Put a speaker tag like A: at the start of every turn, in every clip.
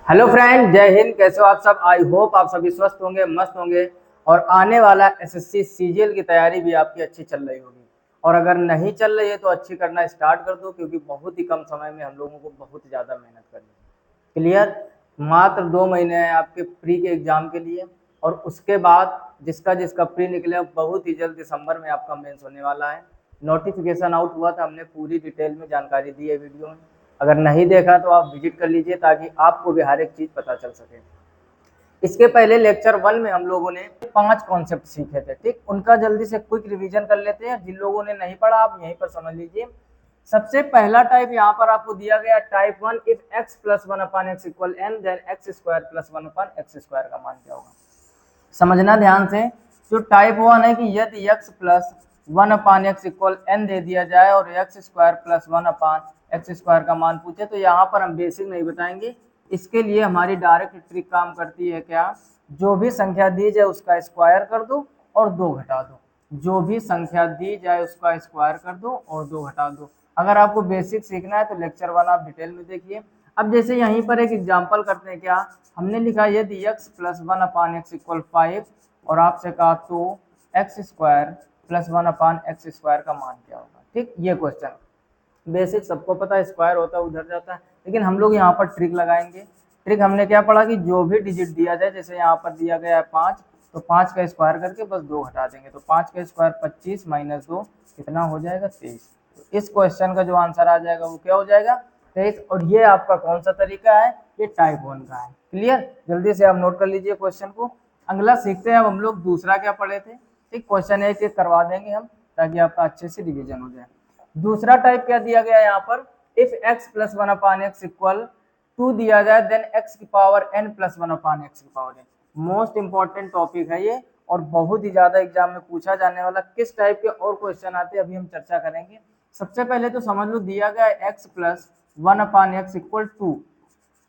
A: Hello friend, जय हिंद। कैसे हो आप सब? आई होप आप सभी स्वस्थ होंगे, मस्त होंगे और आने वाला एसएससी सीजीएल की तैयारी भी आपकी अच्छी चल रही होगी। और अगर नहीं चल रही है तो अच्छी करना स्टार्ट कर दो, क्योंकि बहुत ही कम समय में हम लोगों को बहुत ज़्यादा मेहनत करनी है। क्लियर? मात्र 2 महीने हैं आपके प्री के एग्जाम के लिए, और उसके बाद जिसका जिसका प्री निकले बहुत ही जल्द दिसंबर में आपका मेंस होने वाला है। नोटिफिकेशन आउट हुआ था, हमने पूरी डिटेल में जानकारी दी है वीडियो में। अगर नहीं देखा तो आप विजिट कर लीजिए, ताकि आपको भी हर एक चीज़ पता चल सके। इसके पहले लेक्चर 1 में हम लोगों ने 5 कॉन्सेप्ट सीखे थे, ठीक। उनका जल्दी से क्विक रिवीजन कर लेते हैं। जिन लोगों ने नहीं पढ़ा आप यहीं पर समझ लीजिए। सबसे पहला टाइप यहाँ पर आपको दिया गया type 1, if x plus 1/x equal n then x square plus 1/x square का मान क्या होगा। समझना ध्यान से। जो टाइप 1 है कि यदि x plus 1/x equal n दे दिया जाए और x square plus 1/x square का मान पूछे, तो यहाँ पर हम बेसिक नहीं बताएंगे। इसके लिए हमारी डायरेक्ट ट्रिक काम करती है क्या, जो भी संख्या दी जाए उसका स्क्वायर कर दो और 2 घटा दो। जो भी संख्या दी जाए उसका स्क्वायर कर दो और 2 घटा दो। अगर आपको बेसिक सीखना है तो लेक्चर 1 आप डिटेल में देखिए। अब जैसे यहीं पर एक एग्जांपल करते हैं। क्या हमने लिखा, यदि x प्लस 1/x इक्वल 5 और आपसे कहा तो x square plus 1/x square का मान क्या होगा। ठीक, ये क्वेश्चन बेसिक सबको पता है, स्क्वायर होता है उधर जाता है, लेकिन हम लोग यहाँ पर ट्रिक लगाएंगे। ट्रिक हमने क्या पढ़ा कि जो भी डिजिट दिया जाए, जैसे यहाँ पर दिया गया है 5, तो 5 का स्क्वायर करके बस 2 हटा देंगे। तो 5 का स्क्वायर 25 माइनस 2 कितना हो जाएगा, 23। तो इस क्वेश्चन का जो आंसर आ जाएगा वो क्या हो जाएगा, 23। और ये आपका कौन सा तरीका है, ये टाइप 1 का है। क्लियर? जल्दी से आप नोट कर लीजिए क्वेश्चन को। अगला सीखते हैं। अब हम लोग दूसरा क्या पढ़े थे। ठीक, क्वेश्चन एक एक करवा देंगे हम, ताकि आपका अच्छे से रिविजन हो जाए। दूसरा टाइप क्या दिया गया है यहाँ पर, if x plus 1/x equal 2 दिया जाए देन x की पावर n प्लस 1/x की power n। Most important topic है ये, और बहुत ही ज्यादा एग्जाम में पूछा जाने वाला। किस टाइप के और क्वेश्चन आते हैं अभी हम चर्चा करेंगे। सबसे पहले तो समझ लो, दिया गया है x प्लस 1/x इक्वल 2,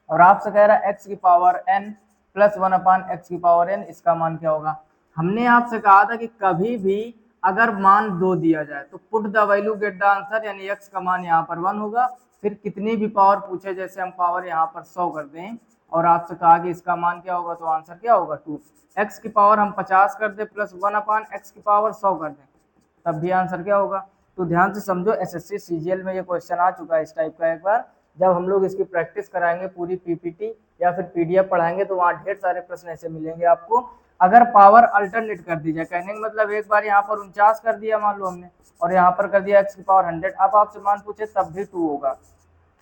A: और आपसे कह रहा है x की पावर n प्लस 1/x की पावर n, इसका मान क्या होगा। हमने आपसे कहा था कि कभी भी अगर मान 2 दिया जाए तो put the value get the answer, यानी x का मान यहाँ पर 1 होगा। फिर कितनी भी पावर पूछे, जैसे हम पावर यहाँ पर 100 कर दें और आपसे कहा कि इसका मान क्या होगा, तो आंसर क्या होगा 2। x की पावर हम 50 कर दे प्लस 1/x की पावर 100 कर दें, तब भी आंसर क्या होगा। तो ध्यान से समझो, एसएससी सीजीएल में ये क्वेश्चन आ चुका है इस टाइप का। एक बार जब हम लोग इसकी प्रैक्टिस कराएंगे, पूरी पीपीटी या फिर पीडीएफ पढ़ाएंगे, तो वहाँ ढेर सारे प्रश्न ऐसे मिलेंगे आपको। अगर पावर अल्टरनेट कर दी जाए, कहने का मतलब एक बार यहाँ पर 49 कर दिया मान लो हमने, और यहाँ पर कर दिया x की पावर 100, अब आपसे मान पूछे तब भी 2 होगा।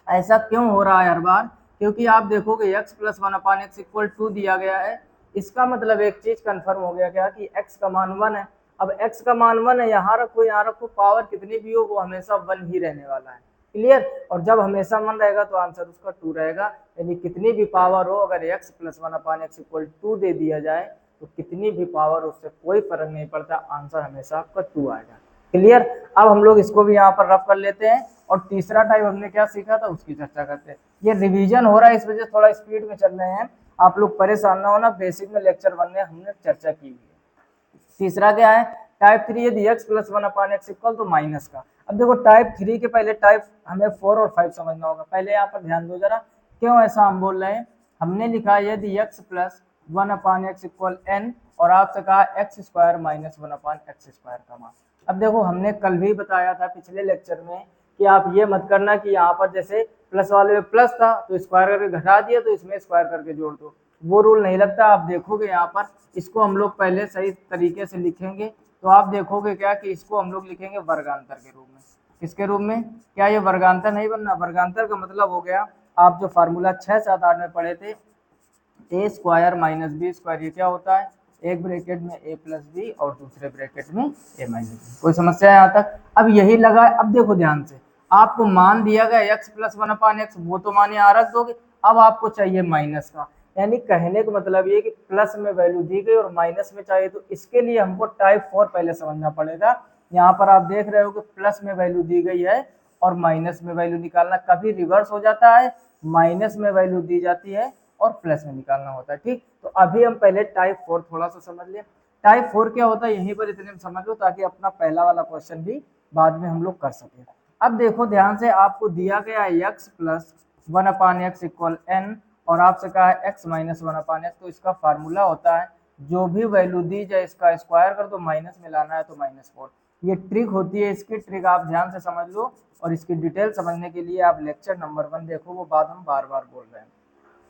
A: ऐसा क्यों हो रहा है हर बार, क्योंकि आप देखोगे x प्लस 1/x इक्वल 2 दिया गया है। इसका मतलब एक चीज कंफर्म हो गया क्या, कि x का मान 1 है। अब x का मान 1 है, यहाँ रखो यहाँ रखो, पावर कितनी भी हो वो हमेशा 1 ही रहने वाला है। क्लियर? और जब हमेशा 1 रहेगा तो आंसर उसका 2 रहेगा। यानी कितनी भी पावर हो, अगर x प्लस 1/x इक्वल 2 दे दिया जाए तो कितनी भी पावर, उससे कोई फर्क नहीं पड़ता, आंसर हमेशा आपका 2 आएगा। क्लियर? अब हम लोग इसको भी यहाँ पर रफ कर लेते हैं, और तीसरा टाइप हमने क्या सीखा था उसकी चर्चा करते हैं। ये रिवीजन हो रहा है, इस वजह से थोड़ा स्पीड में चल रहे हैं। आप लोग परेशान ना होना, बेसिक में लेक्चर 1 में हमने चर्चा की हुई है। तीसरा क्या है, टाइप 3, यदि x प्लस 1/x इक्वल तो माइनस का। अब देखो टाइप 3 के पहले टाइप हमें 4 और 5 समझना होगा। पहले यहाँ पर ध्यान दो जरा, क्यों ऐसा हम बोल रहे हैं। हमने लिखा यदि x plus 1/x equal n, और आपसे कहा x square minus 1/x square का मान। अब देखो हमने कल भी बताया था पिछले लेक्चर में कि आप ये मत करना कि यहाँ पर जैसे प्लस वाले में प्लस था तो स्क्वायर करके घटा दिया तो इसमें स्क्वायर करके जोड़ दो, वो रूल नहीं लगता। आप देखोगे यहाँ पर इसको हम लोग पहले सही तरीके से लिखेंगे, तो आप देखोगे क्या कि इसको हम लोग लिखेंगे वर्गांतर के रूप में। किसके रूप में? क्या ये वर्गांतर नहीं बनना? वर्गांतर का मतलब हो गया, आप जो फार्मूला 6, 7, 8 में पढ़े थे, ए स्क्वायर माइनस बी स्क्वायर, ये क्या होता है, एक ब्रैकेट में ए प्लस बी और दूसरे ब्रैकेट में ए माइनस बी। कोई समस्या है यहाँ तक? अब यही लगा। अब देखो ध्यान से, आपको मान दिया गया x प्लस 1/x, वो तो मान यहाँ रख दोगे। अब आपको चाहिए माइनस का, यानी कहने का मतलब ये कि प्लस में वैल्यू दी गई और माइनस में चाहिए, तो इसके लिए हमको टाइप 4 पहले समझना पड़ेगा। यहाँ पर आप देख रहे हो कि प्लस में वैल्यू दी गई है और माइनस में वैल्यू निकालना, कभी रिवर्स हो जाता है, माइनस में वैल्यू दी जाती है और प्लस में निकालना होता है। ठीक, तो अभी हम पहले टाइप 4 थोड़ा सा समझ लें। टाइप 4 क्या होता है, यहीं पर इतने में समझ लो, ताकि अपना पहला वाला क्वेश्चन भी बाद में हम लोग कर सकें। अब देखो ध्यान से, आपको दिया गया है x plus 1/x equal n, और आपसे कहा है x माइनस 1/x, तो इसका फार्मूला होता है जो भी वैल्यू दी जाए इसका स्क्वायर कर दो, माइनस में लाना है तो -4। ये ट्रिक होती है, इसकी ट्रिक आप ध्यान से समझ लो, और इसकी डिटेल समझने के लिए आप लेक्चर नंबर 1 देखो, वो बात हम बार बार बोल रहे हैं।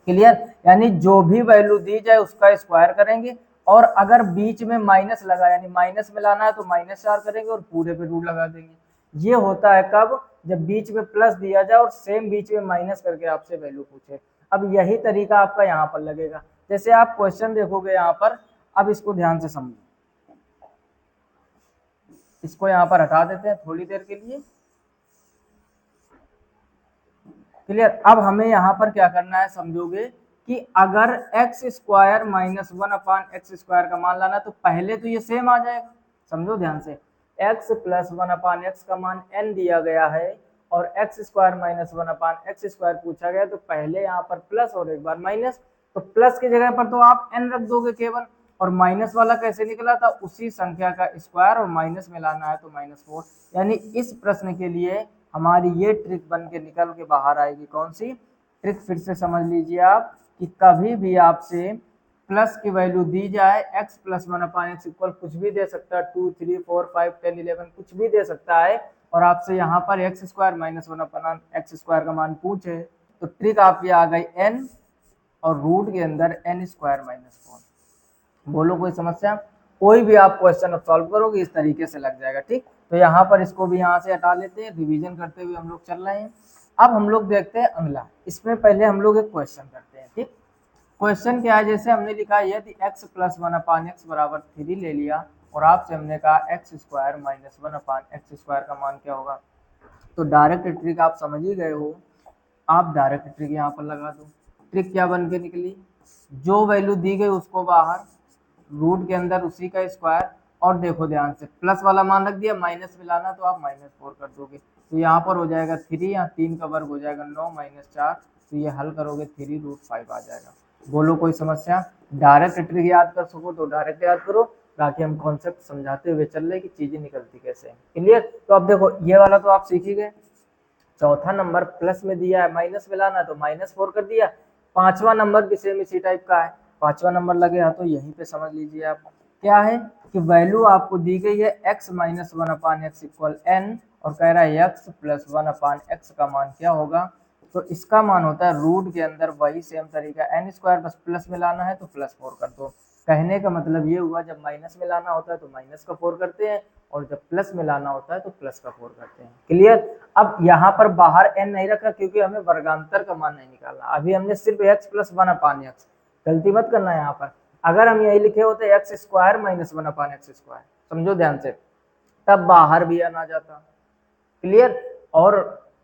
A: क्लियर? यानी जो भी वैल्यू दी जाए उसका स्क्वायर करेंगे, और अगर बीच में माइनस लगा यानी माइनस में लाना है तो -4 करेंगे और पूरे पे रूट लगा देंगे। ये होता है कब? जब बीच में प्लस दिया जाए और सेम बीच में माइनस करके आपसे वैल्यू पूछे। अब यही तरीका आपका यहाँ पर लगेगा। जैसे आप क्वेश्चन देखोगे यहाँ पर, अब इसको ध्यान से समझो, इसको यहाँ पर हटा देते हैं थोड़ी देर के लिए। क्लियर? अब हमें यहाँ पर क्या करना है समझोगे कि अगर एक्स स्क्वायर माइनस 1/x² का मान लाना, तो पहले तो ये सेम आ जाएगा, समझो ध्यान से, x प्लस 1/x का मान n दिया गया है और x स्क्वायर माइनस 1/x² पूछा गया, तो पहले यहाँ पर प्लस और एक बार माइनस, तो प्लस की जगह पर तो आप n रख दोगे केवल, और माइनस वाला कैसे निकला था? उसी संख्या का स्क्वायर और माइनस में लाना है तो -4। यानी इस प्रश्न के लिए हमारी ये ट्रिक बन के निकल के बाहर आएगी। कौन सी ट्रिक? फिर से समझ लीजिए आप कि कभी भी आपसे प्लस की वैल्यू दी जाए, x प्लस 1/x इक्वल कुछ भी दे सकता है, 2, 3, 4, 5, 10, 11 कुछ भी दे सकता है, और आपसे यहाँ पर x स्क्वायर माइनस 1/x² का मान पूछे, तो ट्रिक आपकी आ गई n और रूट के अंदर n² -4। बोलो कोई समस्या? कोई भी आप क्वेश्चन अब सॉल्व करोगे इस तरीके से लग जाएगा। ठीक, तो यहाँ पर इसको भी यहाँ से हटा लेते हैं, रिवीजन करते हुए हम लोग चल रहे हैं। अब हम लोग देखते हैं अगला, इसमें पहले हम लोग एक क्वेश्चन करते हैं। ठीक, क्वेश्चन क्या है? जैसे हमने लिखा है यदि x प्लस 1/x बराबर 3 ले लिया, और आपसे हमने कहा x स्क्वायर माइनस 1/x² का मान क्या होगा, तो डायरेक्ट ट्रिक आप समझ ही गए हो, आप डायरेक्ट ट्रिक यहाँ पर लगा दो। ट्रिक क्या बन के निकली? जो वैल्यू दी गई उसको बाहर, रूट के अंदर उसी का स्क्वायर, और देखो ध्यान से प्लस वाला मान रख दिया, माइनस में लाना तो आप -4 कर दोगे, तो यहाँ पर हो जाएगा 3, यहाँ 3 का वर्ग हो जाएगा 9 -4, तो ये हल करोगे 3√5 आ जाएगा। बोलो कोई समस्या? डायरेक्ट ट्रिक याद कर सको तो डायरेक्ट याद करो, बाकी हम कॉन्सेप्ट समझाते हुए चल रहे कि चीजें निकलती कैसे हैं। क्लियर? तो अब देखो ये वाला तो आप सीख ही गए। चौथा नंबर प्लस में दिया है, माइनस में लाना तो -4 कर दिया। पांचवा नंबर भी सेम इसी टाइप का है, पांचवा नंबर लगे तो यहीं पे समझ लीजिए आप क्या है कि वैल्यू आपको दी गई है x minus 1/x equal n, और कह रहा है x प्लस 1/x का मान क्या होगा, तो इसका मान होता है रूट के अंदर वही सेम तरीका n², बस प्लस में लाना है तो +4 कर दो। कहने का मतलब ये हुआ जब माइनस में लाना होता है तो माइनस का 4 करते हैं, और जब प्लस में लाना होता है तो प्लस का 4 करते हैं। क्लियर? अब यहाँ पर बाहर n नहीं रखा क्योंकि हमें वर्गांतर का मान नहीं निकालना, अभी हमने सिर्फ x प्लस 1/x, गलती मत करना यहाँ पर। अगर हम यही लिखे होते x स्क्वायर माइनस 1/x², समझो ध्यान से, तब बाहर भी n आ जाता। क्लियर? और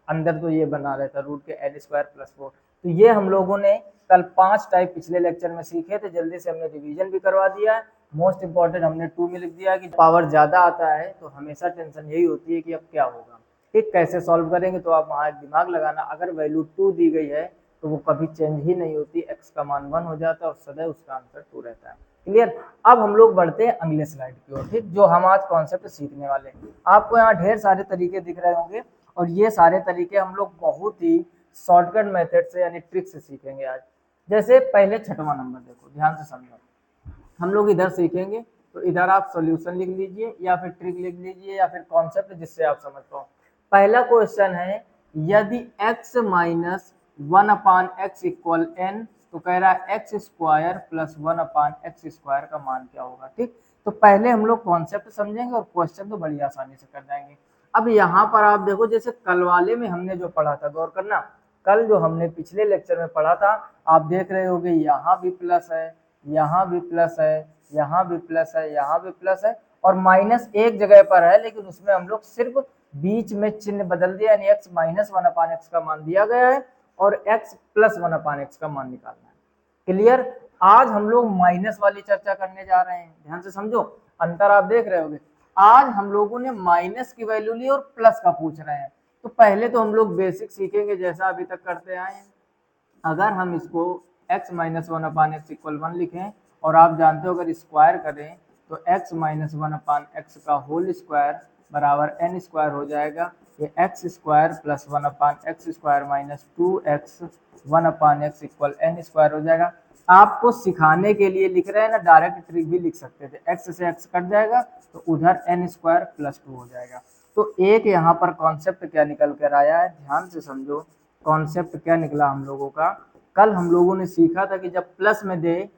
A: अंदर तो ये बना रहता रूट के n² + 4। तो ये हम लोगों ने कल 5 टाइप पिछले लेक्चर में सीखे थे, जल्दी से हमने रिवीजन भी करवा दिया है। मोस्ट इंपॉर्टेंट हमने 2 में लिख दिया कि पावर ज्यादा आता है तो हमेशा टेंशन यही होती है कि अब क्या होगा। ठीक, कैसे सॉल्व करेंगे, तो आप वहाँ दिमाग लगाना। अगर वैल्यू 2 दी गई है तो वो कभी चेंज ही नहीं होती, x का मान 1 हो जाता है और सदैव उसका आंसर 2 रहता है। क्लियर? अब हम लोग बढ़ते हैं अगले स्लाइड की ओर, ठीक, जो हम आज कॉन्सेप्ट सीखने वाले हैं। आपको यहाँ ढेर सारे तरीके दिख रहे होंगे, और ये सारे तरीके हम लोग बहुत ही शॉर्टकट मेथड से यानी ट्रिक से सीखेंगे आज। जैसे पहले छठवां नंबर देखो, ध्यान से समझो, हम लोग इधर सीखेंगे, तो इधर आप सॉल्यूशन लिख लीजिए या फिर ट्रिक लिख लीजिए या फिर कॉन्सेप्ट जिससे आप समझ पाओ। पहला क्वेश्चन है यदि x minus 1/x equal n, तो कह रहा है x स्क्वायर प्लस 1/x² का मान क्या होगा। ठीक, तो पहले हम लोग कॉन्सेप्ट समझेंगे और क्वेश्चन तो बड़ी आसानी से कर जाएंगे। अब यहाँ पर आप देखो, जैसे कल वाले में हमने जो पढ़ा था, गौर करना, कल जो हमने पिछले लेक्चर में पढ़ा था, आप देख रहे होगे यहाँ भी प्लस है, यहाँ भी प्लस है, यहाँ भी प्लस है, यहाँ भी प्लस है, और माइनस एक जगह पर है, लेकिन उसमें हम लोग सिर्फ बीच में चिन्ह बदल दिया, यानी x माइनस 1/x का मान दिया गया है और x प्लस 1/x का मान निकालना है। क्लियर? आज हम लोग माइनस वाली चर्चा करने जा रहे हैं, ध्यान से समझो, अंतर आप देख रहे होगे। आज हम लोगों ने माइनस की वैल्यू ली और प्लस का पूछ रहे हैं, तो पहले तो हम लोग बेसिक सीखेंगे जैसा अभी तक करते आए हैं। अगर हम इसको x माइनस 1/x इक्वल 1 लिखें, और आप जानते हो अगर स्क्वायर करें तो x माइनस 1/x का होल स्क्वायर बराबर n² हो जाएगा। ये x square plus 1/x² minus 2x 1/x equal n square हो जाएगा। आपको सिखाने के लिए लिख रहे हैं ना, डायरेक्ट ट्रिक भी लिख सकते थे, x से x कट जाएगा तो उधर n स्क्वायर प्लस 2 हो जाएगा। तो एक यहाँ पर कॉन्सेप्ट क्या निकल कर आया है, ध्यान से समझो कॉन्सेप्ट क्या निकला हम लोगों का। कल हम लोगों ने सीखा था कि जब प्लस में दे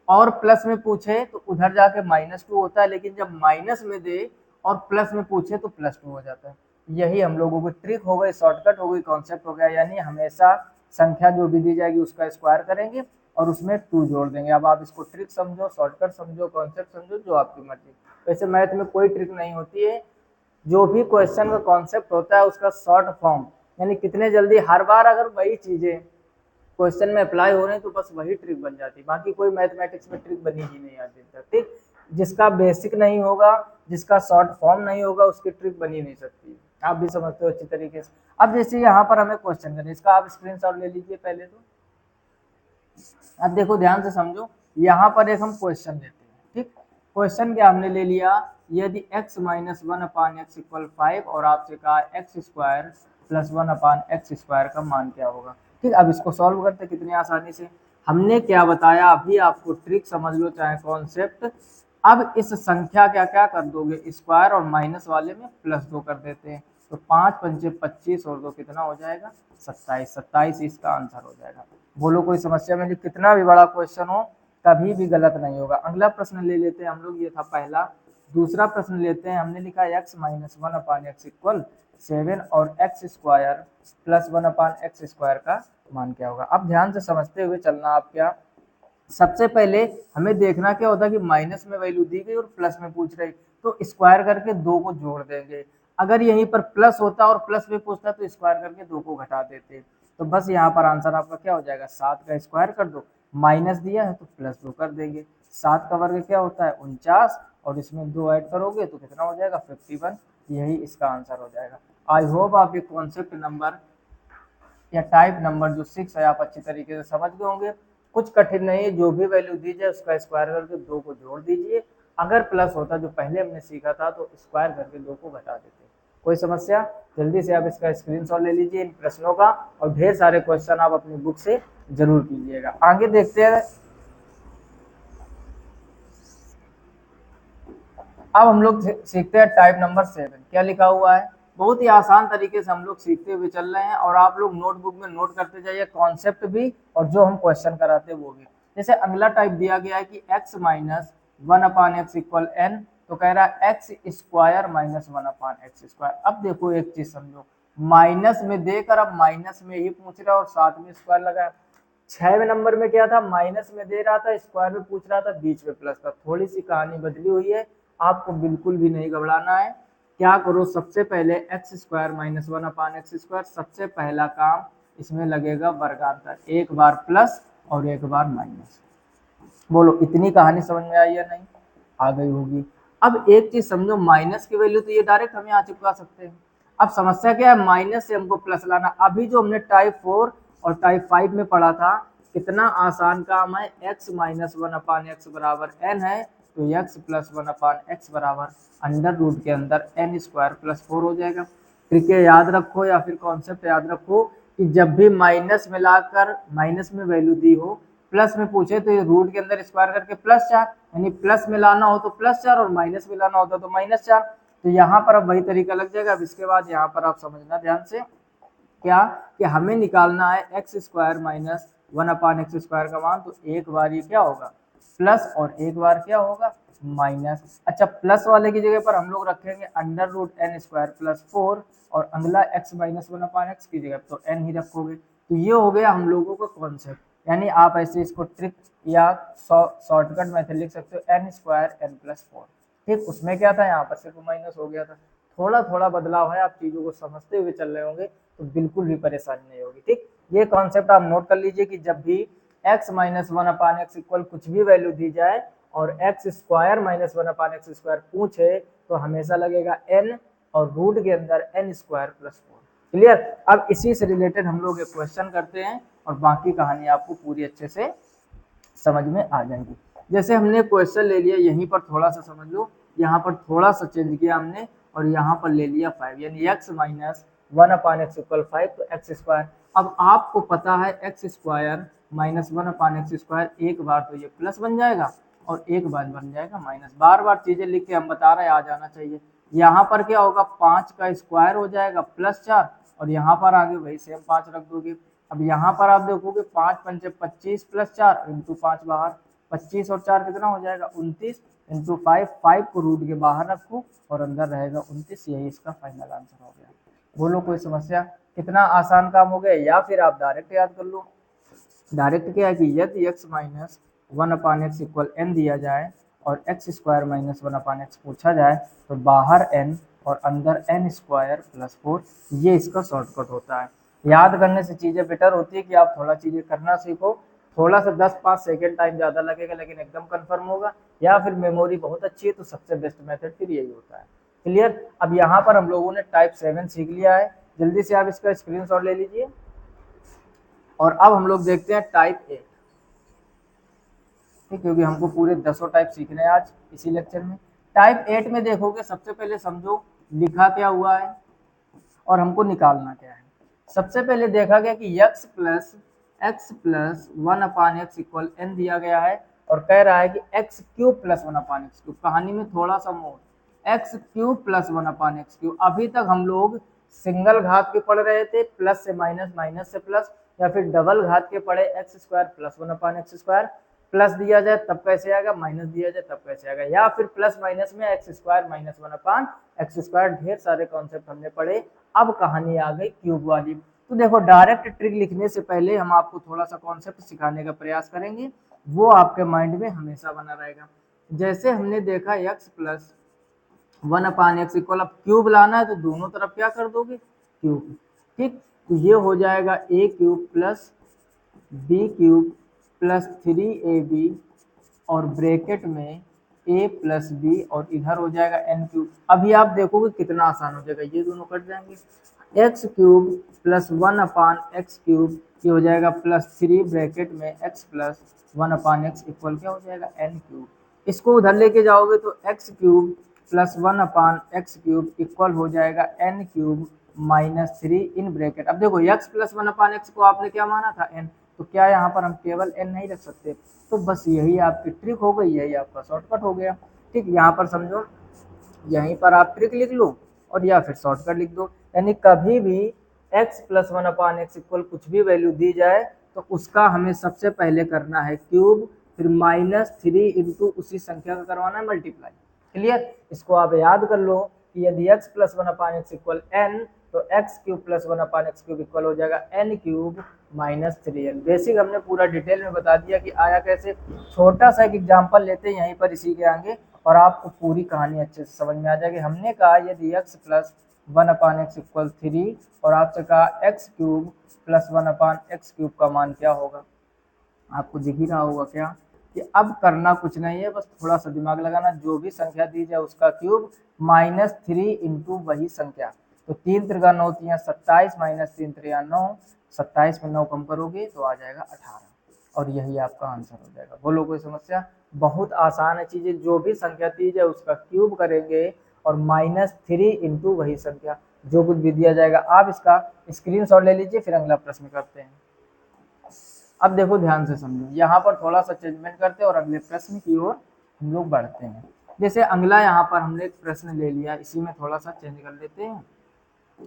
A: और प्लस में पूछे तो उधर जाके -2 होता है, लेकिन जब माइनस में दे और प्लस में पूछे तो +2 हो जाता है। यही हम लोगों को ट्रिक हो गई, शॉर्टकट हो गई, कॉन्सेप्ट हो गया। यानी हमेशा संख्या जो भी दी जाएगी उसका स्क्वायर करेंगे और उसमें 2 जोड़ देंगे। अब आप इसको ट्रिक समझो, शॉर्टकट समझो, कॉन्सेप्ट समझो, जो आपकी मर्जी। वैसे मैथ में कोई ट्रिक नहीं होती है, जो भी क्वेश्चन का कॉन्सेप्ट होता है उसका शॉर्ट फॉर्म, यानी कितने जल्दी हर बार अगर वही चीजें क्वेश्चन में अप्लाई हो रहे हैं तो बस वही ट्रिक बन जाती है। बाकी कोई मैथमेटिक्स में ट्रिक बनी ही नहीं आज तक, ठीक। जिसका बेसिक नहीं होगा, जिसका शॉर्ट फॉर्म नहीं होगा, उसकी ट्रिक बनी नहीं सकती। आप भी समझते हो अच्छी तरीके से। अब जैसे यहाँ पर हमें क्वेश्चन करना है, इसका आप स्क्रीनशॉट ले लीजिए पहले तो। अब देखो ध्यान से समझो, यहाँ पर एक हम क्वेश्चन लेते हैं, ठीक। क्वेश्चन क्या हमने ले लिया, यदि x - 1/x = 5 और आपसे कहा x² + 1/x² का मान क्या होगा, ठीक। अब इसको सॉल्व करते कितनी आसानी से। हमने क्या बताया, अभी आपको ट्रिक समझ लो चाहे कॉन्सेप्ट। अब इस संख्या क्या क्या कर दोगे, स्क्वायर और माइनस वाले में +2 कर देते हैं, तो 5 पंचे 25 और 2 कितना हो जाएगा 27। 27 इसका आंसर हो जाएगा। बोलो कोई समस्या में, कितना भी बड़ा क्वेश्चन हो कभी भी गलत नहीं होगा। अगला प्रश्न ले लेते हैं हम लोग, ये था पहला। दूसरा प्रश्न लेते हैं, हमने लिखा x - 1/x = 7 और x² + 1/x² का मान क्या होगा। अब ध्यान से समझते हुए चलना। आप क्या, सबसे पहले हमें देखना क्या होता है कि माइनस में वैल्यू दी गई और प्लस में पूछ रही, तो स्क्वायर करके 2 को जोड़ देंगे। अगर यहीं पर प्लस होता और प्लस में पूछता तो स्क्वायर करके 2 को घटा देते। तो बस यहाँ पर आंसर आपका क्या हो जाएगा, 7 का स्क्वायर कर दो, माइनस दिया है तो +2 कर देंगे। 7 का वर्ग क्या होता है 49, और इसमें 2 ऐड करोगे तो कितना हो जाएगा 51। यही इसका आंसर हो जाएगा। आई होप आप ये कॉन्सेप्ट नंबर या टाइप नंबर जो 6 है आप अच्छी तरीके से समझ गए होंगे। कुछ कठिन नहीं है, जो भी वैल्यू दी जाए उसका स्क्वायर करके 2 को जोड़ दीजिए। अगर प्लस होता जो पहले हमने सीखा था तो स्क्वायर करके 2 को घटा देते। कोई समस्या, जल्दी से आप इसका स्क्रीनशॉट ले लीजिए इन प्रश्नों का, और ढेर सारे क्वेश्चन आप अपनी बुक से जरूर कीजिएगा। आगे देखते हैं। अब हम लोग सीखते हैं टाइप नंबर 7। क्या लिखा हुआ है, बहुत ही आसान तरीके से हम लोग सीखते हुए चल रहे हैं, और आप लोग नोटबुक में नोट करते जाइए, कॉन्सेप्ट भी और जो हम क्वेश्चन कराते हैं वो भी। जैसे अगला टाइप दिया गया है कि x - 1/x = n, तो कह रहा है x² - 1/x²। अब देखो एक चीज समझो, माइनस में देकर अब माइनस में ही पूछ रहा है और साथ में स्क्वायर लगा। 6वें नंबर में क्या था, माइनस में दे रहा था, स्क्वायर में पूछ रहा था, बीच में प्लस था। थोड़ी सी कहानी बदली हुई है, आपको बिल्कुल भी नहीं घबराना है। क्या करो, सबसे पहले x² - 1/x², सबसे पहला काम इसमें लगेगा वर्गांतर, एक बार प्लस और एक बार माइनस। बोलो इतनी कहानी समझ में आई या नहीं, आ गई होगी। अब एक चीज समझो, माइनस की वैल्यू तो ये डायरेक्ट हम यहाँ चिपका सकते हैं। अब समस्या क्या है, माइनस से हमको प्लस लाना। अभी जो हमने टाइप 4 और टाइप 5 में पढ़ा था, कितना आसान काम है। x - 1/x = n है, तो x + 1/x = अंडर रूट के अंदर n² + 4 हो जाएगा। ट्रिक याद रखो या फिर कॉन्सेप्ट याद रखो कि जब भी माइनस में लाकर माइनस में वैल्यू दी हो, प्लस में पूछे तो ये रूट के अंदर स्क्वायर करके +4, यानी प्लस में लाना हो तो +4 और माइनस में लाना होता तो -4। तो यहाँ पर अब वही तरीका लग जाएगा। अब इसके बाद यहाँ पर आप समझना ध्यान से, क्या कि हमें निकालना है x² - 1/x² का मान। तो एक बार ये क्या होगा प्लस और एक बार क्या होगा माइनस। अच्छा, प्लस वाले की जगह पर हम लोग रखेंगे √n² + 4, और अगला x - 1/x की जगह तो n ही रखोगे। तो ये हो गया हम लोगों का कॉन्सेप्ट। यानी आप ऐसे इसको ट्रिक या शॉर्टकट मेथड लिख सकते हो, n² n + 4, ठीक। उसमें क्या था, यहाँ पर सिर्फ माइनस हो गया था। थोड़ा थोड़ा बदलाव है, आप चीजों को समझते हुए चल रहे होंगे तो बिल्कुल भी परेशानी नहीं होगी, ठीक। ये कॉन्सेप्ट आप नोट कर लीजिए कि जब भी x - 1/x = कुछ भी वैल्यू दी जाए और x² - 1/x² पूछे तो हमेशा लगेगा n और रूट के अंदर n² + 4। क्लियर। अब इसी से रिलेटेड हम लोग एक क्वेश्चन करते हैं और बाकी कहानी आपको पूरी अच्छे से समझ में आ जाएगी। जैसे हमने क्वेश्चन ले लिया, यहीं पर थोड़ा सा समझ लो, यहाँ पर थोड़ा सा चेंज किया हमने और यहाँ पर ले लिया 5, यानी x - 1/x = 5, तो x²। अब आपको पता है एक्स स्क्वायर माइनस 1/x², एक बार तो ये प्लस बन जाएगा और एक बार बन जाएगा माइनस। बार बार चीजें लिख के हम बता रहे हैं, आ जाना चाहिए। यहाँ पर क्या होगा, 5 का स्क्वायर हो जाएगा +4, और यहाँ पर आगे वही सेम 5 रख दोगे। अब यहाँ पर आप देखोगे 5 पंचे 25 +4 इंटू 5 बाहर, 25 और 4 कितना हो जाएगा 29 इंटू 5 को रूट के बाहर रखो और अंदर रहेगा 29। यही इसका फाइनल आंसर हो गया। बोलो कोई समस्या? कितना आसान काम हो गया। या फिर आप डायरेक्ट याद कर लो। डायरेक्ट क्या है कि यदि x minus 1/x equal n दिया जाए और x² माइनस 1/x पूछा जाए तो बाहर n और अंदर n² + 4, ये इसका शॉर्टकट होता है। याद करने से चीज़ें बेटर होती है कि आप थोड़ा चीज़ें करना सीखो। थोड़ा सा 10-5 सेकेंड टाइम ज़्यादा लगेगा लेकिन एकदम कंफर्म होगा। या फिर मेमोरी बहुत अच्छी है तो सबसे बेस्ट मेथड फिर यही होता है। क्लियर? अब यहाँ पर हम लोगों ने टाइप 7 सीख लिया है। जल्दी से आप इसका स्क्रीनशॉट ले लीजिए। और अब हम लोग देखते हैं टाइप 8, ठीक, क्योंकि हमको पूरे 10 टाइप सीखने हैं आज इसी लेक्चर में। टाइप 8 में देखोगे सबसे पहले समझो लिखा क्या हुआ है और हमको निकालना क्या है। सबसे पहले देखा गया कि x plus 1/x equal n दिया गया है और कह रहा है कि x³ + 1/x³। कहानी में थोड़ा सा मोड़, x³ + 1/x³। अभी तक हम लोग सिंगल घात के पढ़ रहे थे, प्लस से माइनस, माइनस से प्लस, या फिर डबल घात के पढ़े x² + 1/x²। प्लस दिया जाए तब कैसे आएगा, माइनस दिया जाए तब कैसे आएगा, या फिर प्लस माइनस में x² माइनस 1/x²। ढेर सारे कॉन्सेप्ट हमने पढ़े। अब कहानी आ गई क्यूब वाली। तो देखो डायरेक्ट ट्रिक लिखने से पहले हम आपको थोड़ा सा कॉन्सेप्ट सिखाने का प्रयास करेंगे, वो आपके माइंड में हमेशा बना रहेगा। जैसे हमने देखा x + 1/x इक्वल, अब क्यूब लाना है तो दोनों तरफ क्या कर दोगे, क्यूब, ठीक। तो ये हो जाएगा a³ + b³ + 3ab और ब्रैकेट में a + b और इधर हो जाएगा n³। अभी आप देखोगे कितना आसान हो जाएगा, ये दोनों कट जाएंगे। x³ + 1/x³ ये हो जाएगा +3 ब्रैकेट में x + 1/x इक्वल क्या हो जाएगा n³। इसको उधर लेके जाओगे तो x³ + 1/x³ इक्वल हो जाएगा n³ - 3 इन ब्रैकेट। अब देखो x + 1/x को आपने क्या माना था n, तो क्या यहाँ पर हम केवल n नहीं रख सकते। तो बस यही आपकी ट्रिक हो गई, यही आपका शॉर्टकट हो गया, ठीक। यहाँ पर समझो, यहीं पर आप ट्रिक लिख लो और या फिर शॉर्टकट लिख दो। यानी कभी भी x + 1/x इक्वल कुछ भी वैल्यू दी जाए तो उसका हमें सबसे पहले करना है क्यूब, फिर -3 इंटू उसी संख्या का करवाना है मल्टीप्लाई। क्लियर? इसको आप याद कर लो कि यदि x + 1/x इक्वल n तो x³ + 1/x³ इक्वल हो जाएगा n³ - 3n। बेसिक हमने पूरा डिटेल में बता दिया कि आया कैसे। छोटा सा एक एग्जांपल लेते हैं यहीं पर इसी के आगे और आपको पूरी कहानी अच्छे से समझ में आ जाएगी। हमने कहा यदि x + 1/x इक्वल 3 और आपसे कहा x³ + 1/x³ का मान क्या होगा, आपको दिख ही रहा होगा क्या कि अब करना कुछ नहीं है, बस थोड़ा सा दिमाग लगाना। जो भी संख्या दी जाए उसका क्यूब -3 इंटू वही संख्या। तो 3 × 9 = 27 -3 × 9, 27 में 9 कम करोगे तो आ जाएगा 18 और यही आपका आंसर हो जाएगा। बोलो कोई समस्या? बहुत आसान है चीजें। जो भी संख्या दी जाए उसका क्यूब करेंगे और -3 इंटू वही संख्या, जो कुछ भी दिया जाएगा। आप इसका स्क्रीनशॉट ले लीजिए, फिर अगला प्रश्न करते हैं। अब देखो ध्यान से समझो, यहाँ पर थोड़ा सा चेंजमेंट करते हैं और अगले प्रश्न की ओर हम लोग बढ़ते हैं। जैसे अगला यहाँ पर हमने एक प्रश्न ले लिया, इसी में थोड़ा सा चेंज कर लेते हैं।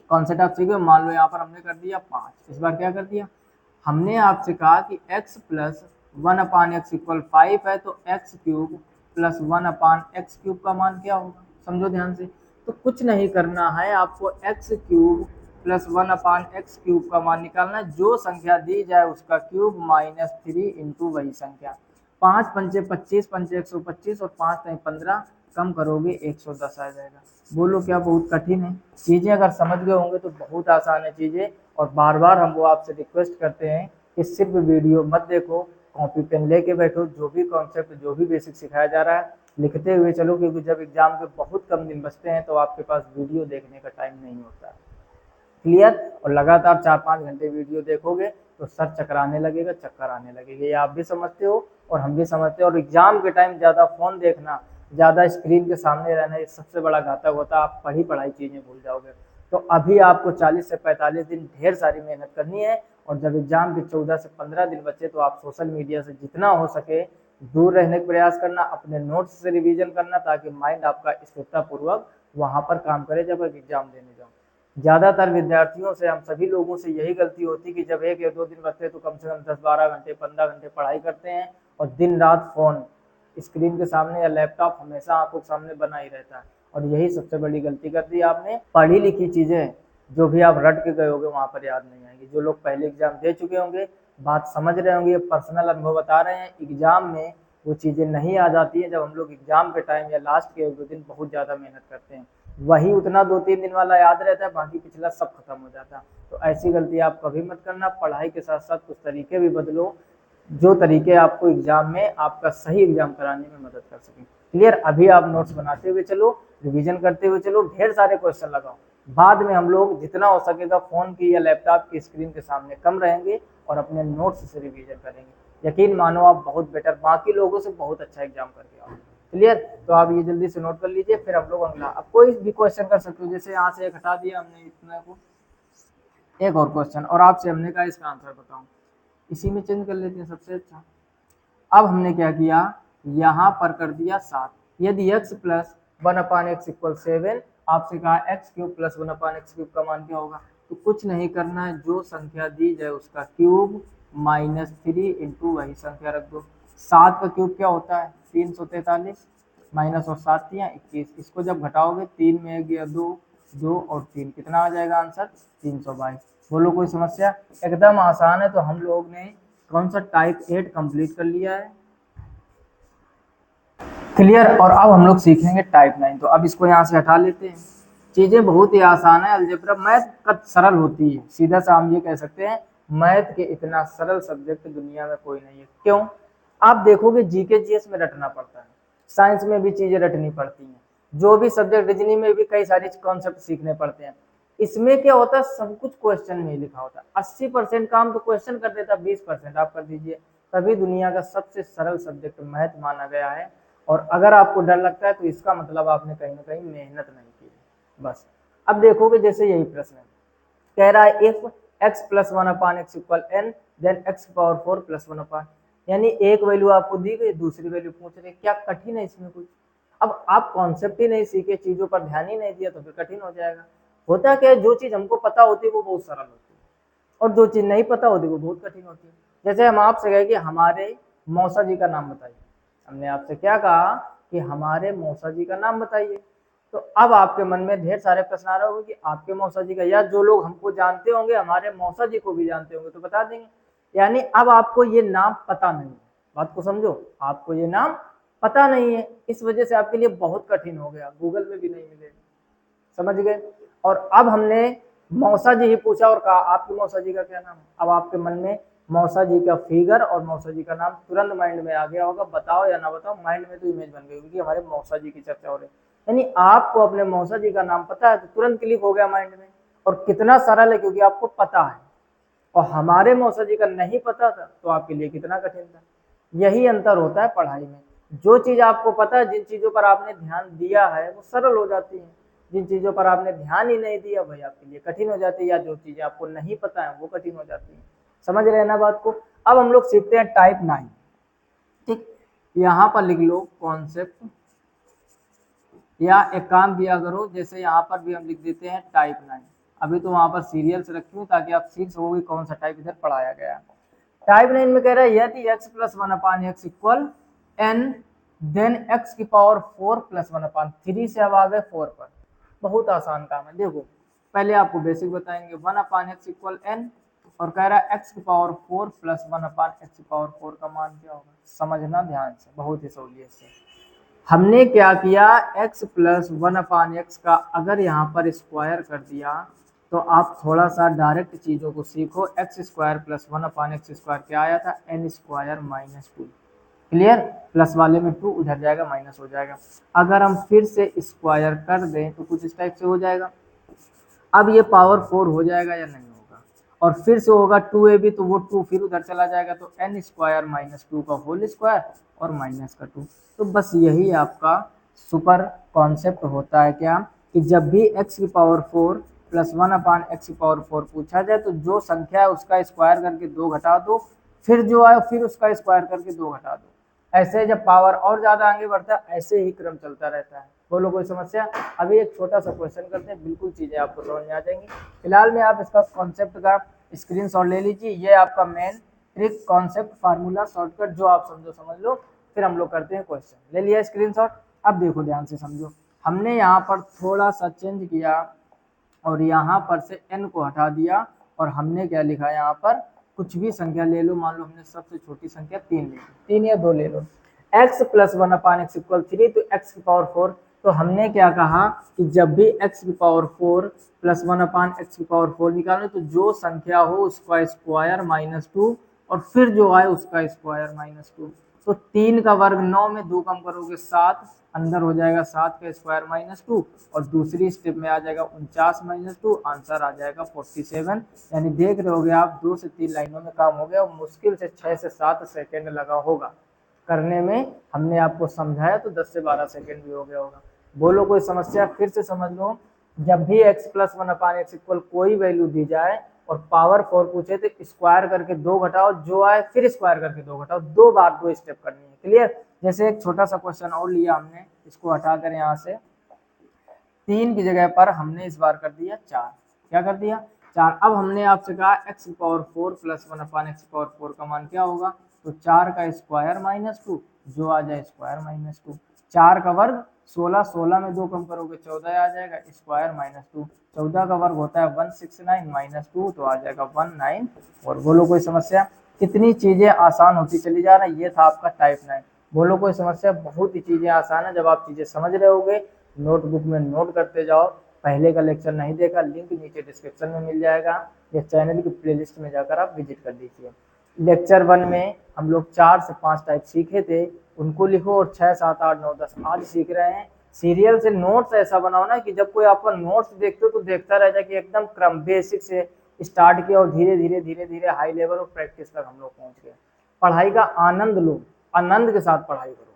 A: कॉन्सेप्ट आप सीखे। मान लो यहाँ पर हमने कर दिया 5, इस बार क्या कर दिया, हमने आपसे कहा कि x + 1/x इक्वल 5 है तो x³ + 1/x³ का मान क्या होगा। समझो ध्यान से। तो कुछ नहीं करना है, आपको x³ + 1/x³ का मान निकालना है। जो संख्या दी जाए उसका क्यूब -3 इंटू वही संख्या। 5 पंचे 25, पंचे 125 और 5 × 15 कम करोगे 110 आ जाएगा। बोलो क्या बहुत कठिन है? चीज़ें अगर समझ गए होंगे तो बहुत आसान है चीज़ें। और बार बार हम वो आपसे रिक्वेस्ट करते हैं कि सिर्फ वीडियो मत देखो, कॉपी पेन लेके बैठो। जो भी कॉन्सेप्ट, जो भी बेसिक सिखाया जा रहा है लिखते हुए चलो, क्योंकि जब एग्जाम के बहुत कम दिन बचते हैं तो आपके पास वीडियो देखने का टाइम नहीं होता। क्लियर? और लगातार 4-5 घंटे वीडियो देखोगे तो सर चकराने लगेगा, चक्कर आने लगेगा। ये आप भी समझते हो और हम भी समझते हैं। और एग्जाम के टाइम ज़्यादा फ़ोन देखना, ज़्यादा स्क्रीन के सामने रहना, ये सबसे बड़ा घातक होता है। आप पढ़ाई चीज़ें भूल जाओगे। तो अभी आपको 40 से 45 दिन ढेर सारी मेहनत करनी है, और जब एग्जाम के 14 से 15 दिन बचे तो आप सोशल मीडिया से जितना हो सके दूर रहने का प्रयास करना, अपने नोट्स से रिवीजन करना, ताकि माइंड आपका स्थिरतापूर्वक वहां पर काम करे जब आप एग्जाम देने जाओ। ज़्यादातर विद्यार्थियों से, हम सभी लोगों से यही गलती होती है कि जब 1 या 2 दिन बचते तो कम से कम 10-12 घंटे 15 घंटे पढ़ाई करते हैं, और दिन रात फ़ोन स्क्रीन के सामने या लैपटॉप हमेशा आंखों के सामने बना ही रहता है। और यही सबसे बड़ी गलती कर दी आपने। पढ़ी लिखी चीज़ें जो भी आप रट के गए होंगे वहाँ पर याद नहीं आएंगी। जो लोग पहले एग्जाम दे चुके होंगे बात समझ रहे होंगे, पर्सनल अनुभव बता रहे हैं, एग्जाम में वो चीज़ें नहीं आ जाती हैं। जब हम लोग एग्जाम के टाइम या लास्ट के 1-2 दिन बहुत ज़्यादा मेहनत करते हैं, वही उतना 2-3 दिन वाला याद रहता है, बाकी पिछला सब खत्म हो जाता है। तो ऐसी गलती आप कभी मत करना। पढ़ाई के साथ साथ कुछ तरीके भी बदलो, जो तरीके आपको एग्जाम में आपका सही एग्जाम कराने में मदद कर सकें। क्लियर? अभी आप नोट्स बनाते हुए चलो, रिवीजन करते हुए चलो, ढेर सारे क्वेश्चन लगाओ। बाद में हम लोग जितना हो सकेगा फ़ोन की या लैपटॉप की स्क्रीन के सामने कम रहेंगे और अपने नोट्स से रिवीजन करेंगे। यकीन मानो आप बहुत बेटर, बाकी लोगों से बहुत अच्छा एग्जाम करके आओ। क्लियर? तो आप ये जल्दी से नोट कर लीजिए, फिर हम लोग अगला, अब कोई भी क्वेश्चन कर सकते हो। जैसे यहाँ से एक हटा दिया हमने इतना को, एक और क्वेश्चन, और आपसे हमने कहा इसका आंसर बताओ, इसी में चेंज कर लेते हैं सबसे अच्छा। अब हमने क्या किया, यहाँ पर कर दिया 7। यदि x प्लस 1/x इक्वल 7, आपसे कहा x cube plus 1/x cube का मान क्या होगा। तो कुछ नहीं करना है, जो संख्या दी जाए उसका क्यूब -3 इंटू वही संख्या रख दो। 7 का क्यूब क्या होता है 343, माइनस और 7 दिया 21। इसको जब घटाओगे 3 में 1 गया 2, 2 और 3 कितना आ जाएगा आंसर 322। बोलो कोई समस्या? एकदम आसान है। तो हम लोग ने कौन सा टाइप 8 कंप्लीट कर लिया है। क्लियर? और अब हम लोग सीखेंगे टाइप 9। तो अब इसको यहाँ से हटा लेते हैं। चीजें बहुत ही आसान है। अलजेब्रा मैथ का सरल होती है, सीधा सा हम ये कह सकते हैं मैथ के इतना सरल सब्जेक्ट दुनिया में कोई नहीं है। क्यों? आप देखोगे जीके जीएस में रटना पड़ता है, साइंस में भी चीजें रटनी पड़ती हैं, जो भी सब्जेक्ट, रीजनिंग में भी कई सारे कॉन्सेप्ट सीखने पड़ते हैं। इसमें क्या होता है, सब कुछ क्वेश्चन में ही लिखा होता है। 80% काम तो क्वेश्चन कर देता है, 20% आप कर दीजिए। तभी दुनिया का सबसे सरल सब्जेक्ट मैथ माना गया है। और अगर आपको डर लगता है तो इसका मतलब आपने कहीं ना कहीं मेहनत नहीं की है बस। अब देखोगे जैसे यही प्रश्न है, कह रहा है if x plus 1/x equal n then x power 4 plus 1/, यानी एक वैल्यू आपको दी गई, दूसरी वैल्यू पूछ रहे। क्या कठिन है इसमें कुछ? अब आप कॉन्सेप्ट ही नहीं सीखे, चीजों पर ध्यान ही नहीं दिया तो फिर कठिन हो जाएगा। होता क्या है, जो चीज हमको पता होती है वो बहुत सरल होती है, और जो चीज नहीं पता होती वो बहुत कठिन होती है। जैसे हम आपसे कहे कि हमारे मौसा जी का नाम बताइए, हमने आपसे क्या कहा कि हमारे मौसा जी का नाम बताइए। तो अब आपके मन में ढेर सारे प्रश्न आ रहे होंगे कि आपके मौसा जी का, या जो लोग हमको जानते होंगे हमारे मौसा जी को भी जानते होंगे तो बता देंगे। यानी अब आपको ये नाम पता नहीं है, बात को समझो, आपको ये नाम पता नहीं है, इस वजह से आपके लिए बहुत कठिन हो गया, गूगल में भी नहीं मिलेगा। समझ गए? और अब हमने मौसा जी ही पूछा और कहा आपके मौसा जी का क्या नाम है। अब आपके मन में मौसा जी का फिगर और मौसा जी का नाम तुरंत माइंड में आ गया होगा, बताओ या ना बताओ, माइंड में तो इमेज बन गई होगी कि हमारे मौसा जी की चर्चा हो रही है। यानी आपको अपने मौसा जी का नाम पता है तो तुरंत क्लिक हो गया माइंड में, और कितना सरल है क्योंकि आपको पता है। और हमारे मौसा जी का नहीं पता था तो आपके लिए कितना कठिन था। यही अंतर होता है पढ़ाई में, जो चीज आपको पता है, जिन चीजों पर आपने ध्यान दिया है वो सरल हो जाती है, जिन चीजों पर आपने ध्यान ही नहीं दिया वही आपके लिए कठिन हो जाती है, या जो चीजें आपको नहीं पता है वो कठिन हो जाती है। समझ रहे हैं ना बात को? अब हम लोग सीखते हैं टाइप 9। ठीक, यहाँ पर लिख लो कॉन्सेप्ट, या एक काम किया करो, जैसे यहाँ पर भी हम लिख देते हैं टाइप 9। अभी तो वहां पर सीरियल से रखी हूँ ताकि आप सीख सकोगे कौन सा टाइप इधर पढ़ाया गया है। टाइप 9 में कह रहा है यदि x plus 1/x equal n then x की पावर 4 प्लस 1/3 से अब आ गए 4 पर। बहुत आसान काम है। देखो पहले आपको बेसिक बताएंगे, 1/x इक्वल n, और कह रहा है x की पावर 4 प्लस 1/x की पावर 4 का मान क्या होगा। समझना ध्यान से, बहुत ही सहूलियत से। हमने क्या किया, x प्लस 1/x का अगर यहाँ पर स्क्वायर कर दिया तो आप थोड़ा सा डायरेक्ट चीज़ों को सीखो। X square plus 1/x square क्या आया था, n स्क्वायर -2। क्लियर? प्लस वाले में 2 उधर जाएगा, माइनस हो जाएगा। अगर हम फिर से स्क्वायर कर दें तो कुछ इस टाइप से हो जाएगा। अब ये पावर 4 हो जाएगा या नहीं होगा, और फिर से होगा 2ab तो वो 2 फिर उधर चला जाएगा, तो n स्क्वायर -2 का होल स्क्वायर और माइनस का 2। तो बस यही आपका सुपर कॉन्सेप्ट होता है क्या, कि जब भी x की पावर 4 प्लस 1/x⁴ पूछा जाए तो जो संख्या है उसका स्क्वायर करके 2 घटा दो, फिर जो आए फिर उसका स्क्वायर करके 2 घटा दो। ऐसे जब पावर और ज्यादा आगे बढ़ता है ऐसे ही क्रम चलता रहता है। बोलो कोई समस्या? अभी एक छोटा सा क्वेश्चन करते हैं, बिल्कुल चीजें आपको समझ में आ जाएंगी। फिलहाल में आप इसका कॉन्सेप्ट का स्क्रीनशॉट ले लीजिए, ये आपका main trick concept formula shortcut जो आप समझो समझ लो, फिर हम लोग करते हैं क्वेश्चन। ले लिया स्क्रीनशॉट? अब देखो ध्यान से समझो, हमने यहाँ पर थोड़ा सा चेंज किया और यहाँ पर से n को हटा दिया और हमने क्या लिखा यहाँ पर, कुछ भी संख्या ले लो, मान लो हमने सबसे छोटी संख्या 3 ले ली, 3 या 2 ले लो, x + 1/x = 3 तो x⁴, तो हमने क्या कहा कि जब भी x⁴ + 1/x⁴ निकालो तो जो संख्या हो उसका स्क्वायर -2 और फिर जो आए उसका स्क्वायर -2। तो 3 का वर्ग 9 में 2 कम करोगे 7, अंदर हो जाएगा 7 का स्क्वायर -2 और दूसरी स्टेप में आ जाएगा 49 - 2, आंसर आ जाएगा 47। यानी देख रहे होगे आप 2 से 3 लाइनों में काम हो गया और मुश्किल से 6 से 7 सेकेंड लगा होगा करने में। हमने आपको समझाया तो 10 से 12 सेकेंड भी हो गया होगा। बोलो कोई समस्या? फिर से समझ लो, जब भी x + 1/x = कोई वैल्यू दी जाए और पावर 4 पूछे तो स्क्वायर करके 2 घटाओ, जो आए फिर स्क्वायर करके 2 घटाओ, 2 बार 2 स्टेप करनी है। क्लियर? जैसे एक छोटा सा क्वेश्चन और लिया हमने, इसको हटाकर यहाँ से 3 की जगह पर हमने इस बार कर दिया 4। क्या कर दिया? 4। अब हमने आपसे कहा x⁴ + 1/x⁴ का मान क्या होगा, तो 4 का स्क्वायर -2, जो आ जाए स्क्वायर -2। 4 का वर्ग 16, 16 में 2 कम करोगे 14 आ जाएगा, स्क्वायर -2। 14 का वर्ग होता है 169 - 2 तो आ जाएगा 19। और बोलो कोई समस्या? कितनी चीजें आसान होती चली जा रही है। ये था आपका टाइप 9। बोलो कोई समस्या? बहुत ही चीजें आसान है, जब आप चीजें समझ रहे होगे नोटबुक में नोट करते जाओ। पहले का लेक्चर नहीं देखा, लिंक नीचे डिस्क्रिप्शन में मिल जाएगा या चैनल की प्लेलिस्ट में जाकर आप विजिट कर लीजिए। लेक्चर 1 में हम लोग 4 से 5 टाइप सीखे थे, उनको लिखो और 6, 7, 8, 9, 10 आज सीख रहे हैं। सीरियल से नोट्स ऐसा बनाओ ना कि जब कोई आपका नोट्स देखते हो तो देखता रह जाए कि एकदम क्रम बेसिक से स्टार्ट किया और धीरे धीरे धीरे धीरे हाई लेवल और प्रैक्टिस तक हम लोग पहुंच गए। पढ़ाई का आनंद लो, आनंद के साथ पढ़ाई करो।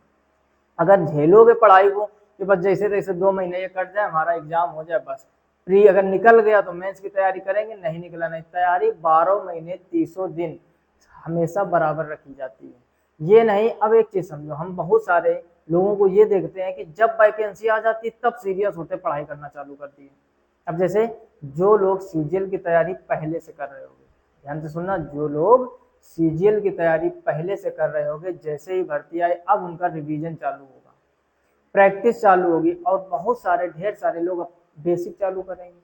A: अगर झेलोगे पढ़ाई को कि बस जैसे तैसे 2 महीने ये कट जाए, हमारा एग्जाम हो जाए, बस प्री अगर निकल गया तो मेंस की तैयारी करेंगे, नहीं निकला नहीं। तैयारी 12 महीने 30 दिन हमेशा बराबर रखी जाती है। ये नहीं, अब एक चीज समझो, हम बहुत सारे लोगों को ये देखते हैं कि जब वैकेंसी आ जाती तब सीरियस होते पढ़ाई करना चालू करती है। अब जैसे जो लोग सीजीएल की तैयारी पहले से कर रहे होंगे, ध्यान से सुनना, जो लोग सीजीएल की तैयारी पहले से कर रहे होंगे, जैसे ही भर्ती आए अब उनका रिवीजन चालू होगा, प्रैक्टिस चालू होगी और बहुत सारे ढेर सारे लोग बेसिक चालू करेंगे।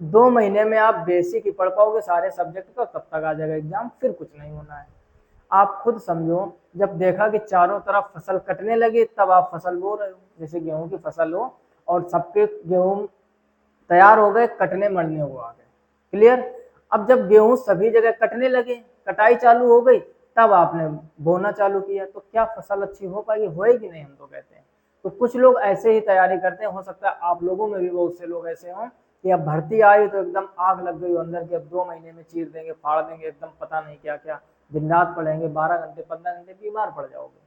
A: 2 महीने में आप बेसिक ही पढ़ पाओगे सारे सब्जेक्ट का, तब तक आ जाएगा एग्जाम, फिर कुछ नहीं होना है। आप खुद समझो, जब देखा कि चारों तरफ फसल कटने लगी तब आप फसल बो रहे हो, जैसे गेहूं की फसल हो और सबके गेहूं तैयार हो गए, कटने मरने हो आ गए। क्लियर? अब जब गेहूं सभी जगह कटने लगे, कटाई चालू हो गई, तब आपने बोना चालू किया, तो क्या फसल अच्छी हो पाएगी? होएगी नहीं, हम तो कहते हैं। तो कुछ लोग ऐसे ही तैयारी करते हैं, हो सकता है आप लोगों में भी बहुत से लोग ऐसे हों कि अब भर्ती आई तो एकदम आग लग गई अंदर की, अब 2 महीने में चीर देंगे, फाड़ देंगे, एकदम पता नहीं क्या क्या, दिन रात पढ़ेंगे 12 घंटे 15 घंटे, बीमार पड़ जाओगे।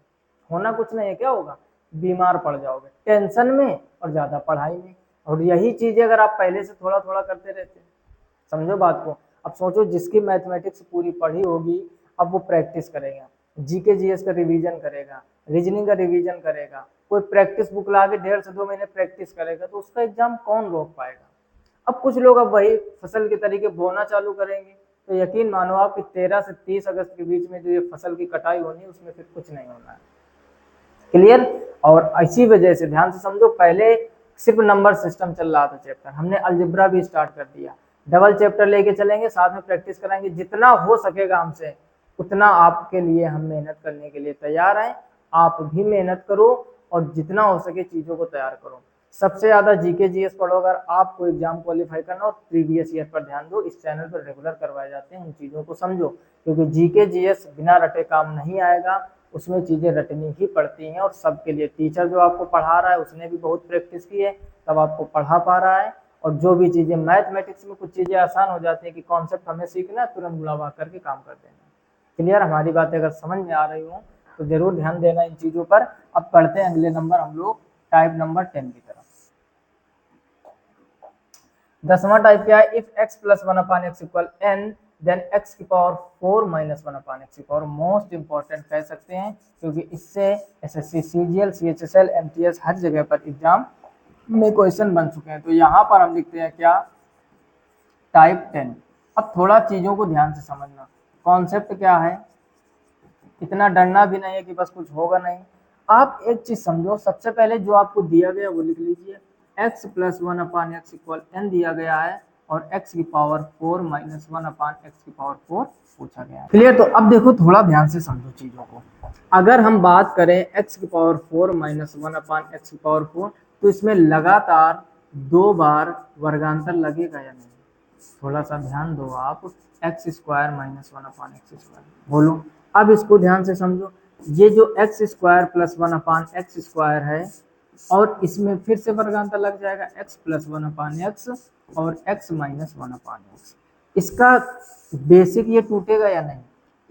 A: होना कुछ नहीं है, क्या होगा? बीमार पड़ जाओगे, टेंशन में और ज्यादा पढ़ाई में। और यही चीजें अगर आप पहले से थोड़ा थोड़ा करते रहते, समझो बात को। अब सोचो, जिसकी मैथमेटिक्स पूरी पढ़ी होगी अब वो प्रैक्टिस करेगा, जीके जीएस का रिवीजन करेगा, रीजनिंग का रिवीजन करेगा, कोई प्रैक्टिस बुक ला के 1.5 से 2 महीने प्रैक्टिस करेगा, तो उसका एग्जाम कौन रोक पाएगा? अब कुछ लोग अब वही फसल के तरीके बोना चालू करेंगे, तो यकीन मानो आप कि 13 से 30 अगस्त के बीच में जो ये फसल की कटाई होनी है उसमें फिर कुछ नहीं होना है। क्लियर? और इसी वजह से ध्यान से समझो, पहले सिर्फ नंबर सिस्टम चल रहा था चैप्टर, हमने अलजेब्रा भी स्टार्ट कर दिया, डबल चैप्टर लेके चलेंगे, साथ में प्रैक्टिस कराएंगे, जितना हो सकेगा हमसे उतना आपके लिए हम मेहनत करने के लिए तैयार हैं। आप भी मेहनत करो और जितना हो सके चीजों को तैयार करो। सबसे ज्यादा जीके जीएस पढ़ो, अगर आपको एग्जाम क्वालिफाई करना हो प्रीवियस ईयर पर ध्यान दो, इस चैनल पर रेगुलर करवाए जाते हैं, उन चीजों को समझो, क्योंकि जीके जीएस बिना रटे काम नहीं आएगा, उसमें चीजें रटनी ही पड़ती हैं। और सबके लिए टीचर जो आपको पढ़ा रहा है उसने भी बहुत प्रैक्टिस की है, तब आपको पढ़ा पा रहा है। और जो भी चीजें मैथमेटिक्स में कुछ चीजें आसान हो जाती है कि कॉन्सेप्ट हमें सीखना, तुरंत बुलावा करके काम कर देना। क्लियर? हमारी बातें अगर समझ में आ रही हो तो जरूर ध्यान देना इन चीजों पर। अब पढ़ते हैं अगले नंबर हम लोग टाइप नंबर 10 की तरफ। 10वां टाइप क्या है, if x plus 1 upon x equal n then x की पावर 4 माइनस 1 अपान एक्स की पावर। मोस्ट इंपॉर्टेंट कह सकते हैं, क्योंकि इससे एसएससी सीजीएल सीएचएसएल एमटीएस हर जगह पर एग्जाम में क्वेश्चन बन चुके हैं। तो यहाँ पर हम लिखते हैं क्या, टाइप 10। अब थोड़ा चीजों को ध्यान से समझना, कॉन्सेप्ट क्या है, इतना डरना भी नहीं है कि बस कुछ होगा नहीं। आप एक चीज समझो, सबसे पहले जो आपको दिया गया वो लिख लीजिए, x plus 1 upon x equal n दिया गया है और x की पावर 4 माइनस 1 अपान एक्स की पावर 4 पूछा गया है। क्लियर? तो अब देखो थोड़ा ध्यान से समझो चीजों को। अगर हम बात करें x की पावर 4 माइनस 1 अपान एक्स की पावर 4, तो इसमें लगातार 2 बार वर्गांतर लगेगा या नहीं? थोड़ा सा ध्यान दो आप, x square minus 1 upon x square, बोलो। अब इसको ध्यान से समझो, ये जो x square plus 1 upon x square है, और इसमें फिर से वर्गांतर लग जाएगा x प्लस 1 अपान एक्स और x माइनस 1 अपान एक्स। इसका बेसिक ये टूटेगा या नहीं?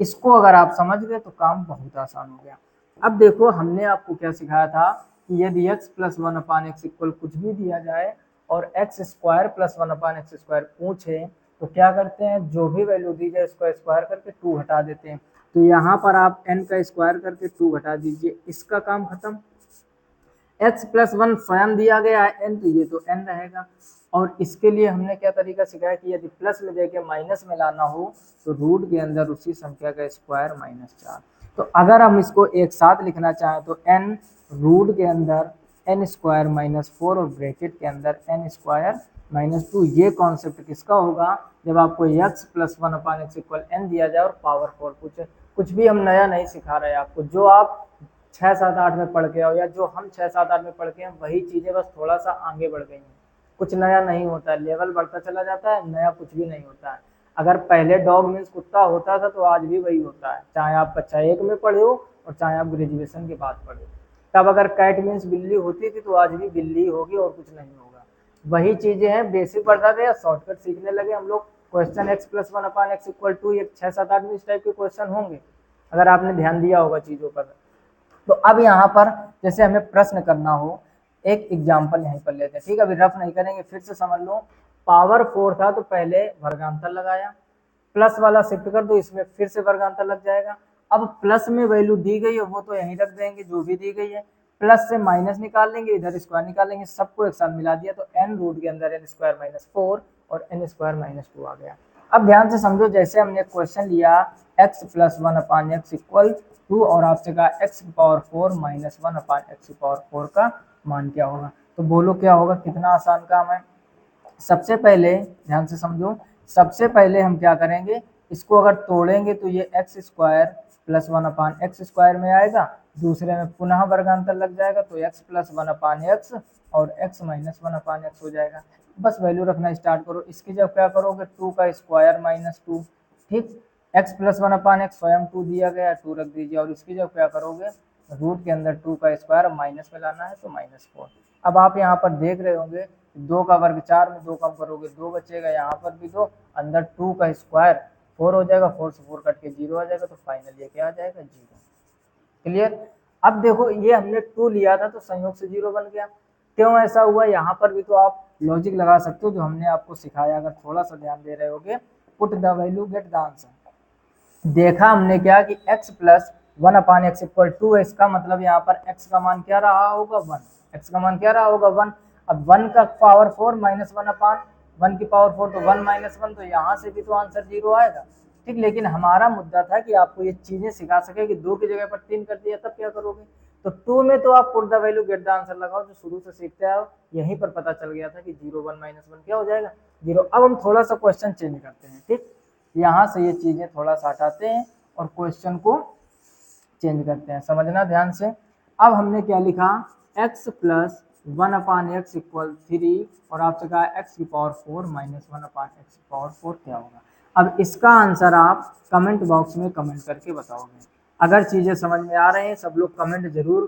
A: इसको अगर आप समझ गए तो काम बहुत आसान हो गया। अब देखो हमने आपको क्या सिखाया था कि यदि x plus 1 upon x equal कुछ भी दिया जाए और x square plus 1 upon x square पूछे, तो क्या करते हैं, जो भी वैल्यू दी जाए इसको स्क्वायर करके 2 हटा देते हैं। तो यहाँ पर आप n का स्क्वायर करके 2 घटा दीजिए, इसका काम खत्म। x प्लस 1 स्वयं दिया गया है n, तो ये तो n रहेगा। और इसके लिए हमने क्या तरीका सिखाया कि यदि प्लस में देके माइनस में लाना हो तो रूट के अंदर उसी संख्या का स्क्वायर माइनस 4। तो अगर हम इसको एक साथ लिखना चाहें तो n रूट के अंदर n स्क्वायर माइनस 4 और ब्रैकेट के अंदर n स्क्वायर माइनस 2। ये कॉन्सेप्ट किसका होगा, जब आपको x plus 1 upon x equal n दिया जाए और पावर 4 पूछे। कुछ भी हम नया नहीं सिखा रहे हैं आपको, जो आप 6, 7, 8 में पढ़ के आओ या जो हम 6, 7, 8 में पढ़ के हैं वही चीजें बस थोड़ा सा आगे बढ़ गई हैं। कुछ नया नहीं होता है, लेवल बढ़ता चला जाता है, नया कुछ भी नहीं होता है। अगर पहले डॉग मीन्स कुत्ता होता था तो आज भी वही होता है, चाहे आप कक्षा 1 में पढ़े हो और चाहे आप ग्रेजुएशन के बाद पढ़े हो। तब अगर कैट मीन्स बिल्ली होती थी तो आज भी बिल्ली होगी और कुछ नहीं होगा। वही चीजें हैं, बेसिक बढ़ता गया, शॉर्टकट सीखने लगे हम लोग। Question x plus 1 upon x equal 2, ये 6, 7, 8 में इस टाइप के क्वेश्चन होंगे अगर आपने ध्यान दिया होगा चीजों पर। तो अब यहाँ पर जैसे हमें प्रश्न करना हो, एक एग्जाम्पल यहीं पर लेते हैं, ठीक है, अभी रफ नहीं करेंगे, फिर से समझ लो। पावर 4 था तो पहले वर्गांतर लगाया, प्लस वाला शिफ्ट कर दो, इसमें फिर से वर्गांतर लग जाएगा। अब प्लस में वैल्यू दी गई है वो तो यहीं रख देंगे जो भी दी गई है, प्लस से माइनस निकाल लेंगे, इधर स्क्वायर निकालेंगे, सबको एक साथ मिला दिया तो n रूट के अंदर n स्क्वायर माइनस 4 और n स्क्वायर माइनस 2 आ गया। अब ध्यान से समझो, जैसे हमने क्वेश्चन लिया x plus 1 upon x equal 2 और आपसे कहा x की पावर 4 माइनस 1 अपान एक्स की पावर 4 का मान क्या होगा। तो बोलो क्या होगा, कितना आसान काम है। सबसे पहले ध्यान से समझो, सबसे पहले हम क्या करेंगे, इसको अगर तोड़ेंगे तो ये x square plus 1 upon x square में आएगा, दूसरे में पुनः वर्गांतर लग जाएगा तो x प्लस 1 अपान एक्स और x माइनस 1 अपान एक्स हो जाएगा। बस वैल्यू रखना स्टार्ट करो, इसकी जब क्या करोगे 2 का स्क्वायर माइनस 2, ठीक, x प्लस 1 अपान एक्स स्वयं 2 दिया गया, 2 रख दीजिए, और इसकी जब क्या करोगे रूट के अंदर 2 का स्क्वायर माइनस में लाना है तो माइनस 4। अब आप यहाँ पर देख रहे होंगे 2 का वर्ग 4 में 2 कम करोगे 2 बचेगा, यहाँ पर भी 2, अंदर 2 का स्क्वायर 4 हो जाएगा, 4 से 4 कट के 0 आ जाएगा, तो फाइनल ये क्या आ जाएगा 0। क्लियर? अब देखो ये हमने 2 लिया था तो संयोग से 0 बन गया, क्यों ऐसा हुआ, यहाँ पर भी तो आप लॉजिक लगा सकते हो जो हमने आपको सिखाया, अगर थोड़ा सा ध्यान दे रहे होगे। Put the value get the answer. देखा हमने क्या कि x plus 1 upon x equal 2 है, इसका मतलब यहाँ पर x का मान क्या रहा होगा 1, x का मान क्या रहा होगा 1। अब 1 का पावर 4 माइनस 1 अपान 1 की पावर 4 तो 1 माइनस 1, तो यहाँ से भी तो आंसर 0 आएगा, ठीक। लेकिन हमारा मुद्दा था कि आपको ये चीजें सिखा सके कि 2 की जगह पर 3 कर दिया तब क्या करोगे। तो 2 में तो आप put the value get the answer लगाओ, जो शुरू से सीखते आओ, यहीं पर पता चल गया था कि 0 1 माइनस 1 क्या हो जाएगा 0। अब हम थोड़ा सा क्वेश्चन चेंज करते हैं, ठीक, यहाँ से ये चीजें थोड़ा सा हटाते हैं और क्वेश्चन को चेंज करते हैं, समझना ध्यान से। अब हमने क्या लिखा, x plus 1 upon x equal 3 और आपसे कहा x की पावर 4 माइनस 1 अपान एक्स की पावर 4 क्या होगा। अब इसका आंसर आप कमेंट बॉक्स में कमेंट करके बताओगे। अगर चीजें समझ में आ रही हैं सब लोग कमेंट जरूर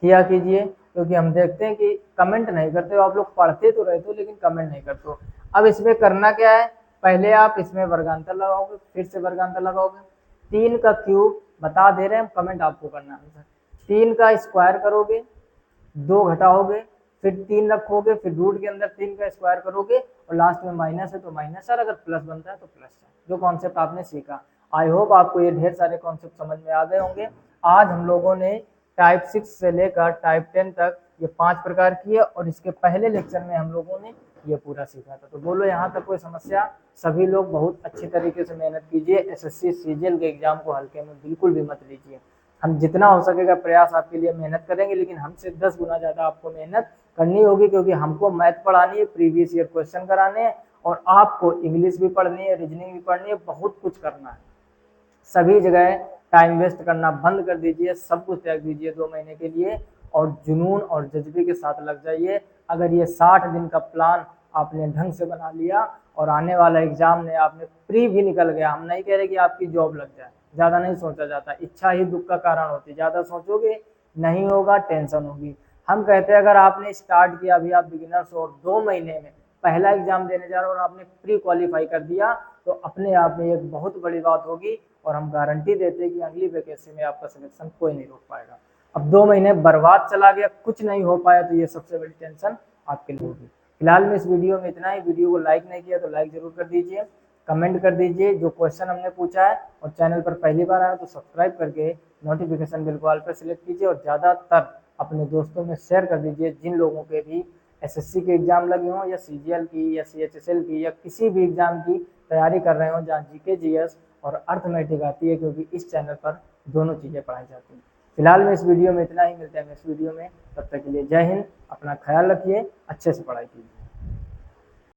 A: किया कीजिए, क्योंकि हम देखते हैं कि कमेंट नहीं करते हो आप लोग, पढ़ते तो रहते हो लेकिन कमेंट नहीं करते हो। अब इसमें करना क्या है, पहले आप इसमें वर्गांतर लगाओगे, फिर से वर्गांतर लगाओगे, 3 का क्यूब बता दे रहे हैं, कमेंट आपको करना है। 3 का स्क्वायर करोगे, 2 घटाओगे, फिर 3 रखोगे, फिर रूट के अंदर 3 का स्क्वायर करोगे और लास्ट में माइनस है तो माइनस, और अगर प्लस बनता है तो प्लस है। जो कॉन्सेप्ट आपने सीखा, आई होप आपको ये ढेर सारे कॉन्सेप्ट समझ में आ गए होंगे। आज हम लोगों ने टाइप 6 से लेकर टाइप 10 तक ये 5 प्रकार किए, और इसके पहले लेक्चर में हम लोगों ने ये पूरा सीखा था। तो बोलो यहाँ तक कोई समस्या? सभी लोग बहुत अच्छी तरीके से मेहनत कीजिए, एसएससी सीजीएल के एग्जाम को हल्के में बिल्कुल भी मत लीजिए। हम जितना हो सकेगा प्रयास आपके लिए मेहनत करेंगे, लेकिन हमसे 10 गुना ज़्यादा आपको मेहनत करनी होगी, क्योंकि हमको मैथ पढ़ानी है, प्रीवियस ईयर क्वेश्चन कराने हैं, और आपको इंग्लिश भी पढ़नी है, रीजनिंग भी पढ़नी है, बहुत कुछ करना है। सभी जगह टाइम वेस्ट करना बंद कर दीजिए, सब कुछ त्याग दीजिए 2 महीने के लिए, और जुनून और जज्बे के साथ लग जाइए। अगर ये 60 दिन का प्लान आपने ढंग से बना लिया और आने वाला एग्जाम में आपने प्री भी निकल गया, हम नहीं कह रहे कि आपकी जॉब लग जाए, ज़्यादा नहीं सोचा जाता, इच्छा ही दुख का कारण होती है, ज़्यादा सोचोगे नहीं होगा, टेंशन होगी। हम कहते हैं अगर आपने स्टार्ट किया, अभी आप बिगिनर्स हो और 2 महीने में पहला एग्जाम देने जा रहे हो और आपने प्री क्वालिफाई कर दिया, तो अपने आप में एक बहुत बड़ी बात होगी, और हम गारंटी देते हैं कि अगली वैकेंसी में आपका सिलेक्शन कोई नहीं रोक पाएगा। अब 2 महीने बर्बाद चला गया, कुछ नहीं हो पाया, तो ये सबसे बड़ी टेंशन आपके लिए होगी। फिलहाल में इस वीडियो में इतना ही। वीडियो को लाइक नहीं किया तो लाइक जरूर कर दीजिए, कमेंट कर दीजिए जो क्वेश्चन हमने पूछा है, और चैनल पर पहली बार आया तो सब्सक्राइब करके नोटिफिकेशन बिल को ऑल पर सिलेक्ट कीजिए, और ज़्यादातर अपने दोस्तों में शेयर कर दीजिए जिन लोगों के भी एसएससी के एग्जाम लगे हों, या सीजीएल की, या सीएचएसएल की, या किसी भी एग्जाम की तैयारी कर रहे हो जहाँ जीके जीएस और अर्थमेटिक आती है, क्योंकि इस चैनल पर दोनों चीज़ें पढ़ाई जाती हैं। फिलहाल में इस वीडियो में इतना ही, मिलते हैं नेक्स्ट वीडियो में, तब तक के लिए जय हिंद, अपना ख्याल रखिए, अच्छे से पढ़ाई कीजिए।